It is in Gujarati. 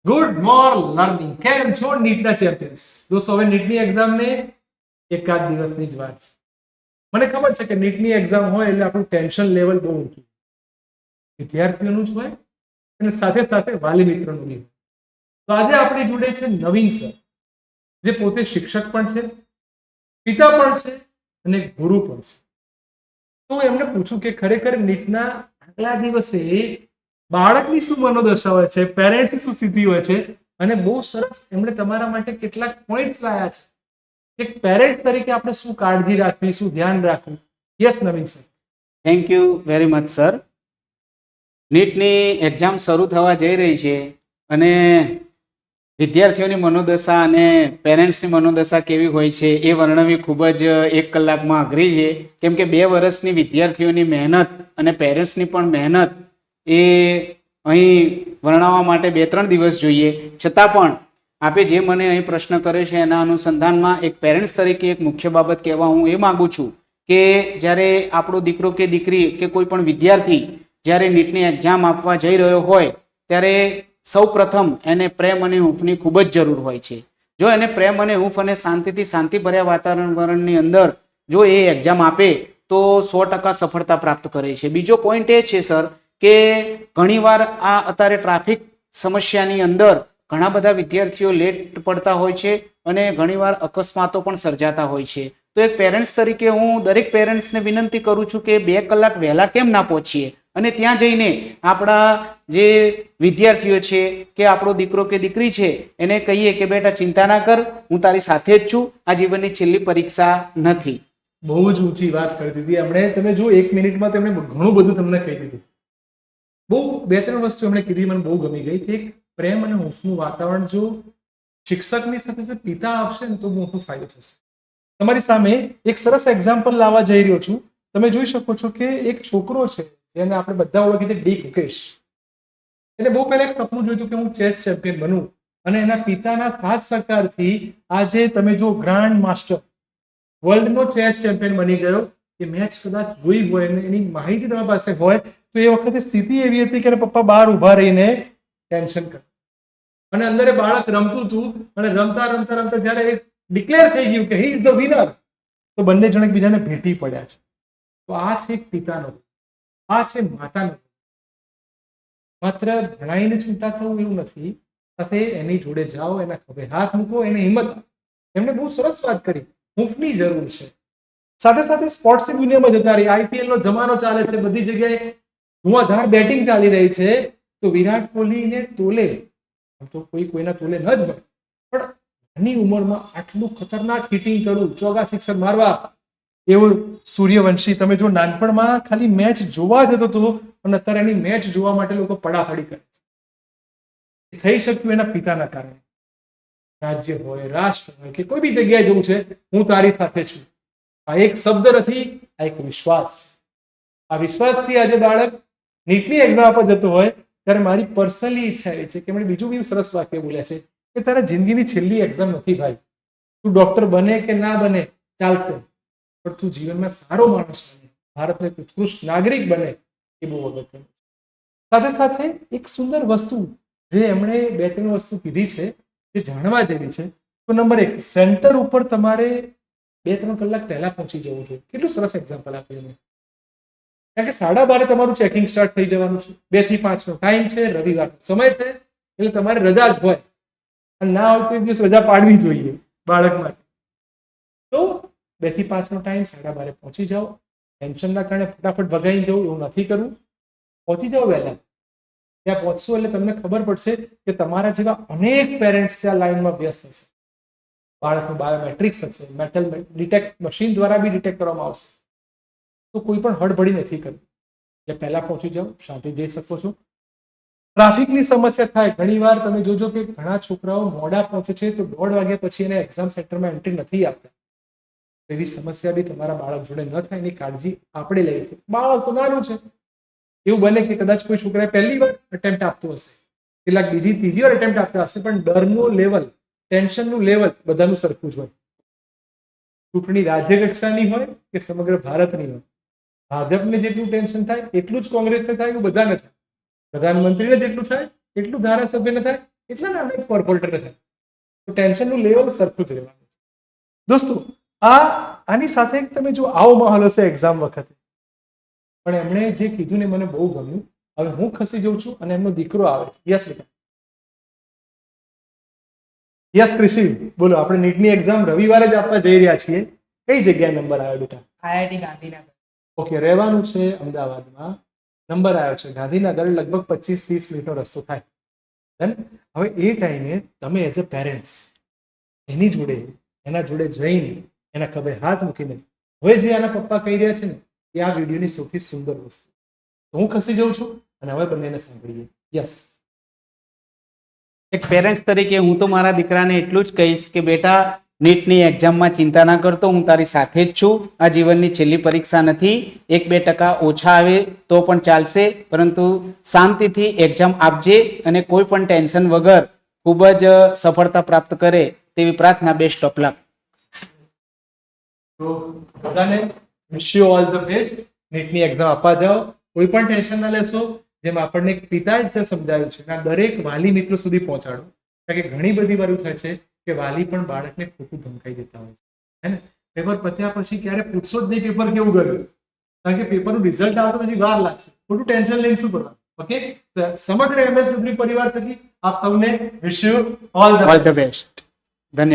Good morning learning. કેમ છો નીટના ચેમ્પિયન્સ? દોસ્તો, હવે નીટની એક્ઝામને એકાદ દિવસની જ વાત છે. મને ખબર છે કે નીટની એક્ઝામ હોય એટલે આપણું ટેન્શન લેવલ બહુ ઊંચું, વિદ્યાર્થીઓનું જ હોય અને સાથે સાથે વાલી મિત્રોનું બી. તો આજે આપણી જોડે છે નવીન સર, જે પોતે શિક્ષક પણ છે, પિતા પણ છે અને ગુરુ પણ છે. તો એમને પૂછું કે ખરેખર નીટના આગલા દિવસે બાળકની શું મનોદશા હોય છે, પેરેન્ટ્સની શું સ્થિતિ હોય છે, અને બહુ સરસ એમણે તમારા માટે કેટલાક પોઈન્ટ્સ લાયા છે કે પેરેન્ટ્સ તરીકે આપણે શું કાળજી રાખવી, શું ધ્યાન રાખવું. Yes Naveen sir. Thank you very much sir. નીટની એક્ઝામ શરૂ થવા જઈ રહી છે અને વિદ્યાર્થીઓની મનોદશા અને પેરેન્ટ્સની મનોદશા કેવી હોય છે એ વર્ણવી ખૂબ જ 1 કલાકમાં અઘરી છે. કેમ કે 2 વર્ષની વિદ્યાર્થીઓની મહેનત અને પેરેન્ટ્સની પણ મહેનત એ અહીં વર્ણવવા માટે 2-3 દિવસ જોઈએ. છતાં પણ આપે જે મને અહીં પ્રશ્ન કર્યો છે એના અનુસંધાનમાં એક પેરેન્ટ્સ તરીકે એક મુખ્ય બાબત કહેવા હું એ માગું છું કે જ્યારે આપણો દીકરો કે દીકરી કે કોઈ પણ વિદ્યાર્થી જ્યારે નીટની એક્ઝામ આપવા જઈ રહ્યો હોય ત્યારે સૌ પ્રથમ એને પ્રેમ અને હૂંફની ખૂબ જ જરૂર હોય છે. જો એને પ્રેમ અને હૂંફ અને શાંતિથી શાંતિભર્યા વાતાવરણની અંદર જો એ એક્ઝામ આપે તો 100% સફળતા પ્રાપ્ત કરે છે. બીજો પોઈન્ટ એ છે સર કે ઘણીવાર આ અત્યારે ટ્રાફિક સમસ્યાની અંદર ઘણા બધા વિદ્યાર્થીઓ લેટ પડતા હોય છે અને ઘણીવાર અકસ્માતો પણ સર્જાતા હોય છે. તો એક પેરેન્ટ્સ તરીકે હું દરેક પેરેન્ટ્સને વિનંતી કરું છું કે 2 કલાક વહેલા કેમ ના પહોંચીએ અને ત્યાં જઈને આપણા જે વિદ્યાર્થીઓ છે કે આપણો દીકરો કે દીકરી છે એને કહીએ કે બેટા ચિંતા ના કર, હું તારી સાથે જ છું, આ જીવનની છેલ્લી પરીક્ષા નથી. બહુ જ ઊંચી વાત કરી દીધી એમણે. તમે જો 1 મિનિટમાં તેમણે ઘણું બધું તમને કહી દીધું. બહુ 2-3 વસ્તુ એમણે કીધી, મને બહુ ગમી ગઈ. એક પ્રેમ અને હૂંફનું વાતાવરણ જો શિક્ષકની સાથે સાથે પિતા આપશે ને તો મોટો ફાયદો થશે. તમારી સામે એક સરસ એક્ઝામ્પલ લાવવા જઈ રહ્યો છું. તમે જોઈ શકો છો કે એક છોકરો છે જેને આપણે બધા ઓળખીએ છીએ, ડી કુકેશ. એને બહુ પહેલા એક સપનું જોયું કે હું ચેસ ચેમ્પિયન બનું, અને એના પિતાના સાથ સહકારથી આજે તમે જો ગ્રાન્ડ માસ્ટર, વર્લ્ડનો ચેસ ચેમ્પિયન બની ગયો. એ મેચ કદાચ જોઈ હોય અને એની માહિતી તમારી પાસે હોય તો એ વખતે સ્થિતિ એવી હતી કે એના પપ્પા બહાર ઊભા રહીને ટેન્શન કરે અને અંદર એ બાળક રમતું હતું અને રમતા રમતા રમતા જ્યારે ડિક્લેર થઈ ગયું કે હી ઇઝ ધ વિનર, તો બંને જણ એકબીજાને ભેટી પડ્યા છે. તો આ છે એક પિતાનો, આ છે માતાનો. માત્ર ભણાઈને છૂટા થવું એવું નથી, સાથે એની જોડે જાઓ, એના ખભે હાથ મૂકો, એને હિંમત. એમને બહુ સરસ વાત કરી, હૂંફની જરૂર છે. સાથે સાથે સ્પોર્ટ્સની દુનિયામાં જતા રહી. આઈપીએલ નો જમાનો ચાલે છે, બધી જગ્યાએ ધુઆધાર બેટિંગ ચાલી રહી છે. તો વિરાટ કોહલીને તોલે, આમ તો કોઈ કોઈના તોલે ન જ હોય, પણ નાની ઉંમરમાં આટલું ખતરનાક હિટિંગ કરવું, ચોગા સિક્સર મારવા, એવું સૂર્યવંશી. તમે જો નાનપણમાં ખાલી મેચ જોવા જતો હતો અને અત્યારે એની મેચ જોવા માટે લોકો પડાપડી કરે છે. એ થઈ શક્યું એના પિતાના કારણે. રાજ્ય હોય, રાષ્ટ્ર હોય કે કોઈ બી જગ્યાએ જવું છે, હું તારી સાથે છું. આ એક શબ્દ નથી, આ એક વિશ્વાસ. આ વિશ્વાસથી આજે બાળક નીટની એક્ઝામ આપવા જતો હોય ત્યારે મારી પર્સનલી ઈચ્છા એ છે કે એમણે બીજું બી સરસ વાક્ય બોલ્યા છે કે તારા જિંદગીની છેલ્લી એક્ઝામ નથી ભાઈ. તું ડોક્ટર બને કે ના બને ચાલશે, પણ તું જીવનમાં સારો માણસ બને, ભારતનો એક ઉત્કૃષ્ટ નાગરિક બને, એ બહુ અગત્યનું. સાથે સાથે એક સુંદર વસ્તુ જે એમણે 2-3 વસ્તુ કીધી છે જે જાણવા જેવી છે. તો નંબર 1, સેન્ટર ઉપર તમારે 2-3 કલાક પહેલા પહોંચી જવું જોઈએ. કેટલું સરસ એક્ઝામ્પલ આપ્યું એમણે. કારણ કે 12:30 તમારું ચેકિંગ સ્ટાર્ટ થઈ જવાનું છે. 2 થી 5 નો ટાઈમ છે, રવિવારનો સમય છે, એટલે તમારે રજા જ હોય અને ના હોય તો એક દિવસ રજા પાડવી જોઈએ બાળક માટે. તો 2 થી 5 નો ટાઈમ, 12:30 પહોંચી જાઓ. ટેન્શનના કારણે ફટાફટ ભગાઈ જવું એવું નથી કરવું. પહોંચી જાઓ વહેલા. ત્યાં પહોંચશો એટલે તમને ખબર પડશે કે તમારા જેવા અનેક પેરેન્ટ્સ ત્યાં લાઈનમાં વ્યસ્ત હશે. બાળકનું બાયોમેટ્રિક્સ હશે, મેટલ ડિટેક્ટ મશીન દ્વારા બી ડિટેક્ટ કરવામાં આવશે. તો કોઈ પણ હડબડી નથી કરવી. એટલે પહેલા પહોંચી જાઓ, શાંતિ જઈ શકો છો. ટ્રાફિકની સમસ્યા થાય ઘણીવાર. તમે જોજો કે ઘણા છોકરાઓ મોડા પહોંચે છે તો 1:30 વાગ્યા પછી એને એક્ઝામ સેન્ટરમાં એન્ટ્રી નથી આપતા. એવી સમસ્યા બી તમારા બાળક જોડે ન થાય એની કાળજી આપણે લેવી. બાળક તો નાનું છે, એવું બને કે કદાચ કોઈ છોકરાએ પહેલી વાર અટેમ્પ્ટ આપતો હશે, કેટલાક બીજી ત્રીજી વાર અટેમ્પ્ટ આપતા હશે, પણ ડરનું લેવલ, ટેન્શનનું લેવલ બધાનું સરખું જ હોય. ચૂંટણી રાજ્ય કક્ષાની હોય કે સમગ્ર ભારતની હોય, ભાજપને જેટલું ટેન્શન થાય એટલું જ કોંગ્રેસને થાય, એવું બધાને થાય. પ્રધાનમંત્રીને જેટલું થાય એટલું ધારાસભ્યને થાય, એટલે ને આપણે કોર્પોરેટર થાય તો ટેન્શનનું લેવલ સરખું જ રહેવાનું દોસ્તો. આની સાથે તમે જો આવો માહોલ હશે એક્ઝામ વખતે, પણ એમણે જે કીધું ને મને બહુ ગમ્યું. હવે હું ખસી જઉં છું અને એમનો દીકરો આવે છે. યસ બેટા, યસ કૃષિ, બોલો. આપણે નીટની એક્ઝામ રવિવારે જ આપવા જઈ રહ્યા છીએ. કઈ જગ્યાએ નંબર આવ્યો બેટા? આઈઆઈટી ગાંધીનગર. ઓકે, રહેવાનું છે અમદાવાદમાં, નંબર આવ્યો છે ગાંધીનગર, લગભગ 25-30 મિનિટનો રસ્તો થાય. Then, હવે એ ટાઈમે તમે એઝ અ પેરેન્ટ્સ એના જોડે જઈને એના ખભે હાથ મૂકીને હવે જે આના પપ્પા કહી રહ્યા છે ને એ આ વિડીયોની સૌથી સુંદર વસ્તુ. તો હું ખસી જાઉં છું અને હવે બંનેને સાંભળીએ. યસ. એક પેરેન્ટ્સ તરીકે હું તો મારા દીકરાને એટલું જ કહીશ કે બેટા, નીટની એક્ઝામમાં ચિંતા ના કરતો, હું તારી સાથે જ છું. આ જીવનની છેલ્લી પરીક્ષા નથી. 1-2% ઓછા આવે તો પણ ચાલશે, પરંતુ શાંતિથી એક્ઝામ આપજે અને કોઈ પણ ટેન્શન વગર ખૂબ જ સફળતા પ્રાપ્ત કરે તેવી પ્રાર્થના. Best of luck. તો બધાને wish you all the best. નીટની એક્ઝામ આપવા જાઓ, કોઈ પણ ટેન્શન ના લેશો. જેમ આપણને એક પિતાએ જ સમજાવ્યું છે આ દરેક વાલી મિત્રો સુધી પહોંચાડો. કારણ કે ઘણી બધી વાર એવું થાય છે કે વાલી પણ બાળકને ખોટું ધમકાઈ દેતા હોય છે, હે ને. પેપર પત્યા પછી ક્યારે પૂછશો જ નહીં પેપર કેવું ગયું, કારણ કે પેપરનું રિઝલ્ટ આવતો પછી વાર લાગશે. ખોટું ટેન્શન લઈને શું કરવાનું? ઓકે, તો સમગ્ર MS પરિવાર થકી આપ સૌને wish you all the best. ધન્યવાદ.